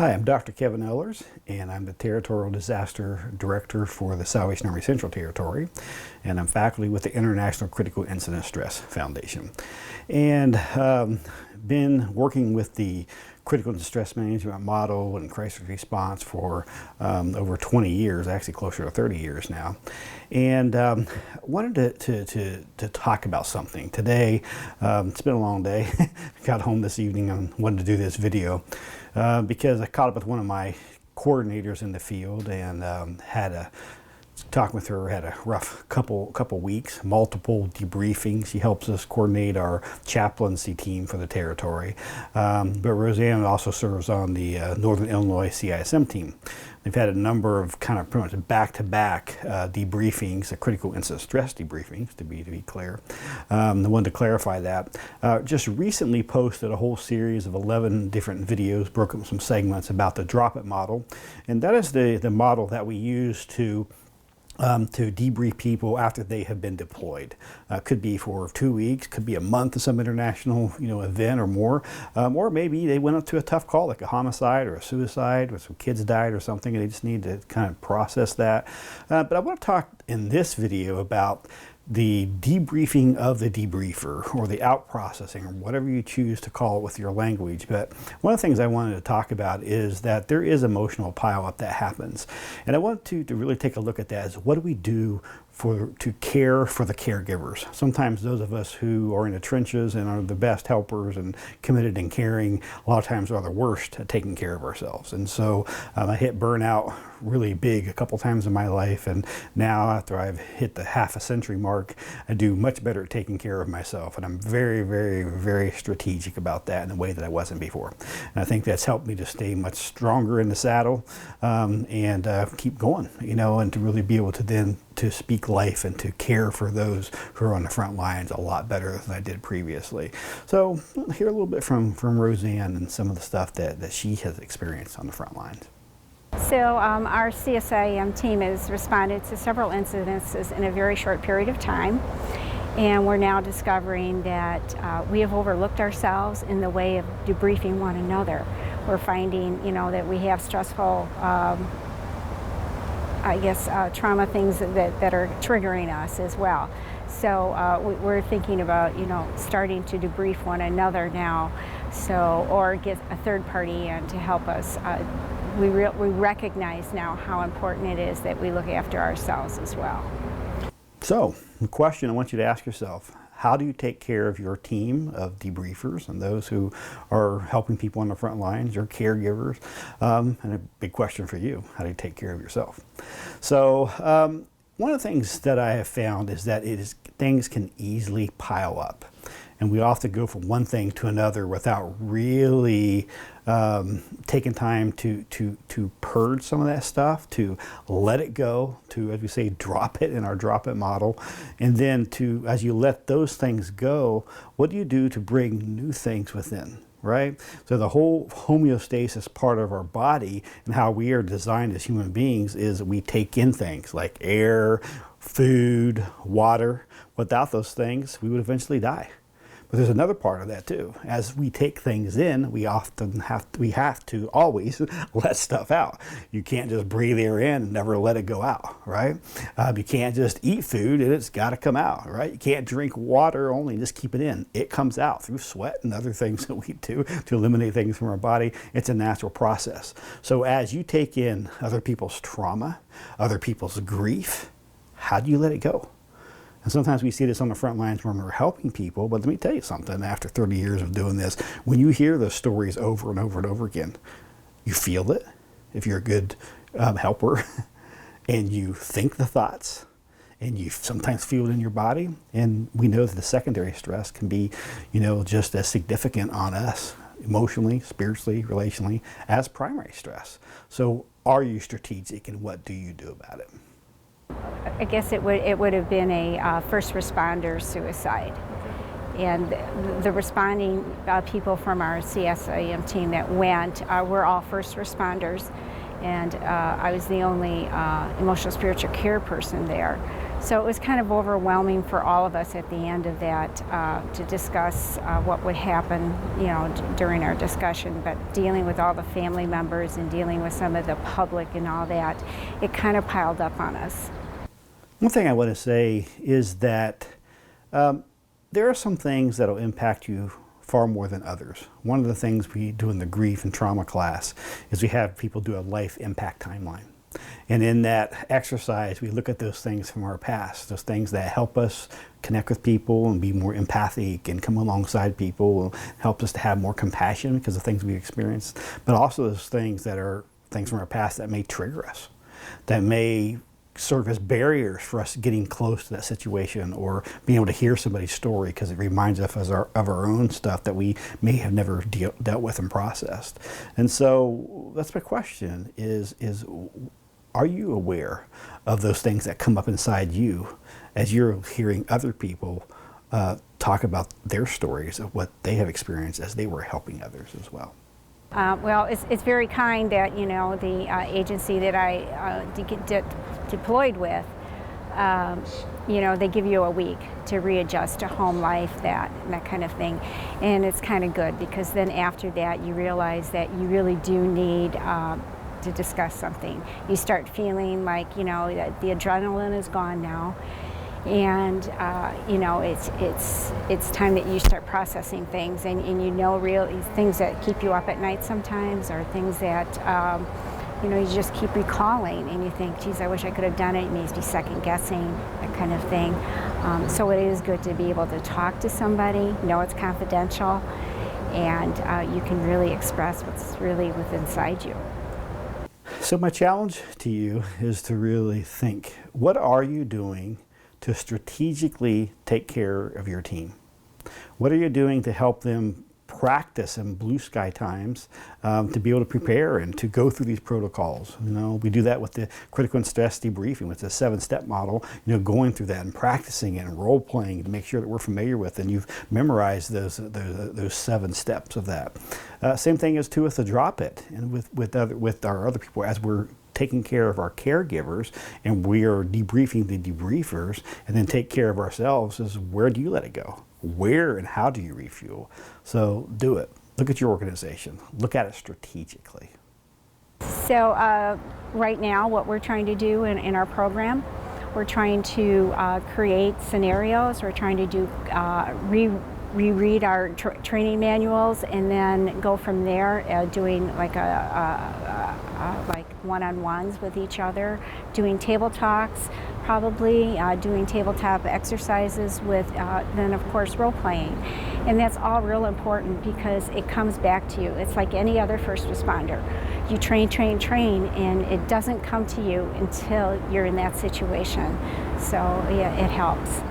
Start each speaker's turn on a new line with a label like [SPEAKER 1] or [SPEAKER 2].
[SPEAKER 1] Hi, I'm Dr. Kevin Ellers, and I'm the Territorial Disaster Director for the Salvation Army Central Territory, and I'm faculty with the International Critical Incident Stress Foundation. And been working with the critical distress management model and crisis response for over 20 years, actually closer to 30 years now. And wanted to talk about something today. It's been a long day. Got home this evening and wanted to do this video because I caught up with one of my coordinators in the field and had a talking with her, had a rough couple weeks, multiple debriefings. She helps us coordinate our chaplaincy team for the territory. But Roseanne also serves on the Northern Illinois CISM team. They've had a number of kind of pretty much back-to-back debriefings, critical incident stress debriefings, to be clear. I wanted to clarify that. Just recently posted a whole series of 11 different videos, broken up some segments about the drop-it model. And that is the model that we use to debrief people after they have been deployed. Could be for 2 weeks, could be a month of some international event or more, or maybe they went up to a tough call like a homicide or a suicide, or some kids died or something, and they just need to kind of process that. But I want to talk in this video about the debriefing of the debriefer, or the outprocessing, or whatever you choose to call it with your language. But one of the things I wanted to talk about is that there is emotional pileup that happens. And I want to really take a look at that as what do we do to care for the caregivers. Sometimes those of us who are in the trenches and are the best helpers and committed and caring, a lot of times are the worst at taking care of ourselves. And so I hit burnout really big a couple times in my life, and now after I've hit the half a century mark, I do much better at taking care of myself, and I'm very, very, very strategic about that in a way that I wasn't before. And I think that's helped me to stay much stronger in the saddle and keep going, and to really be able to then to speak life and to care for those who are on the front lines a lot better than I did previously. So we'll hear a little bit from Roseanne and some of the stuff that she has experienced on the front lines.
[SPEAKER 2] So our CSIM team has responded to several incidences in a very short period of time, and we're now discovering that we have overlooked ourselves in the way of debriefing one another. We're finding, that we have stressful trauma things that are triggering us as well. So we're thinking about, starting to debrief one another now, or get a third party in to help us. We recognize now how important it is that we look after ourselves as well. So,
[SPEAKER 1] the question I want you to ask yourself: how do you take care of your team of debriefers and those who are helping people on the front lines, your caregivers? And a big question for you: how do you take care of yourself? So, one of the things that I have found is that things can easily pile up. And we often go from one thing to another without really taking time to purge some of that stuff, to let it go, to, as we say, drop it in our drop it model. And then as you let those things go, what do you do to bring new things within? Right? So the whole homeostasis part of our body and how we are designed as human beings is we take in things like air, food, water. Without those things, we would eventually die. But there's another part of that too. As we take things in, we have to always let stuff out. You can't just breathe air in and never let it go out, right? You can't just eat food and it's got to come out, right? You can't drink water only and just keep it in. It comes out through sweat and other things that we do to eliminate things from our body. It's a natural process. So as you take in other people's trauma, other people's grief, how do you let it go? And sometimes we see this on the front lines when we're helping people, but let me tell you something, after 30 years of doing this, when you hear those stories over and over and over again, you feel it, if you're a good helper, and you think the thoughts, and you sometimes feel it in your body, and we know that the secondary stress can be, just as significant on us, emotionally, spiritually, relationally, as primary stress. So are you strategic, and what do you do about it?
[SPEAKER 2] I guess it would have been a first responder suicide. And the responding people from our CSIM team that went were all first responders, and I was the only emotional spiritual care person there. So it was kind of overwhelming for all of us at the end of that to discuss what would happen, during our discussion. But dealing with all the family members and dealing with some of the public and all that, it kind of piled up on us.
[SPEAKER 1] One thing I want to say is that there are some things that will impact you far more than others. One of the things we do in the grief and trauma class is we have people do a life impact timeline. And in that exercise, we look at those things from our past, those things that help us connect with people and be more empathic and come alongside people, and help us to have more compassion because of things we experienced, but also those things that are things from our past that may trigger us, that may serve as barriers for us getting close to that situation or being able to hear somebody's story because it reminds us of our own stuff that we may have never dealt with and processed. And so that's my question is are you aware of those things that come up inside you as you're hearing other people talk about their stories of what they have experienced as they were helping others as well?
[SPEAKER 2] Well, it's very kind that, the agency that I deployed with, they give you a week to readjust to home life, that kind of thing. And it's kind of good because then after that you realize that you really do need to discuss something. You start feeling like, that the adrenaline is gone now. And it's time that you start processing things, and real things that keep you up at night sometimes, or things that you just keep recalling, and you think, geez, I wish I could have done it. It makes you second guessing, that kind of thing. So it is good to be able to talk to somebody, know it's confidential, and you can really express what's really within inside you.
[SPEAKER 1] So my challenge to you is to really think, what are you doing to strategically take care of your team? What are you doing to help them practice in blue sky times to be able to prepare and to go through these protocols? We do that with the critical and stress debriefing, with the 7-step model, going through that and practicing it and role playing to make sure that we're familiar with and you've memorized those 7 steps of that. Same thing as too with the drop it and with our other people as we're taking care of our caregivers and we are debriefing the debriefers and then take care of ourselves is where do you let it go? Where and how do you refuel? So do it. Look at your organization. Look at it strategically.
[SPEAKER 2] So right now what we're trying to do in our program, we're trying to create scenarios. We're trying to do reread our training manuals and then go from there, doing like like one-on-ones with each other, doing table talks, probably doing tabletop exercises with then of course role playing. And that's all real important because it comes back to you. It's like any other first responder. You train, and it doesn't come to you until you're in that situation. So yeah, it helps.